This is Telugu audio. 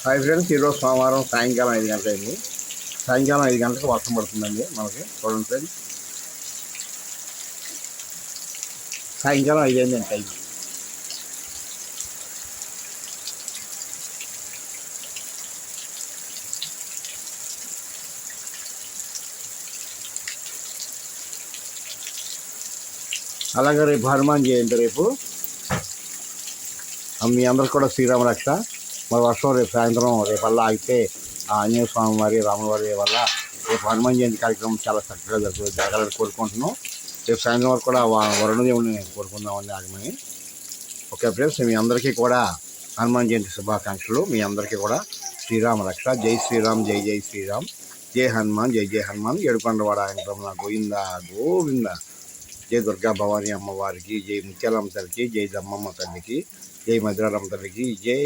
హాయ్ ఫ్రెండ్స్, ఈరోజు సోమవారం సాయంకాలం 5 గంటలైంది. సాయంకాలం 5 గంటలకు వర్షం పడుతుందండి. మనకి చూడండి ఫ్రెండ్స్, సాయంకాలం 5 అయిందండి టైం. అలాగే రేపు హనుమాన్ జయంతి. రేపు మీ అందరికి కూడా శ్రీరామ రక్ష. మరి వర్షం రేపు సాయంత్రం రేపల్లా అయితే ఆంజనేయ స్వామి వారి రాముల వారి వల్ల రేపు హనుమాన్ జయంతి కార్యక్రమం చాలా చక్కగా జరగాలని కోరుకుంటున్నాం. రేపు సాయంత్రం వరకు కూడా వరుణదేవుని కోరుకుందామని ఆగమని. ఓకే ఫ్రెండ్స్, మీ అందరికీ కూడా హనుమాన్ జయంతి శుభాకాంక్షలు. మీ అందరికీ కూడా శ్రీరామ రక్ష. జై శ్రీరామ్, జై జై శ్రీరామ్, జై హనుమాన్, జై జై హనుమాన్. ఏడుకొండవాడ వెంకటరమణ గోవింద గోవింద. జై దుర్గా భవానీ అమ్మవారికి, జై ముత్యాలమ్మ తల్లికి, జై దమ్మమ్మ తల్లికి, జై మధురాలమ్మ తల్లికి, జై.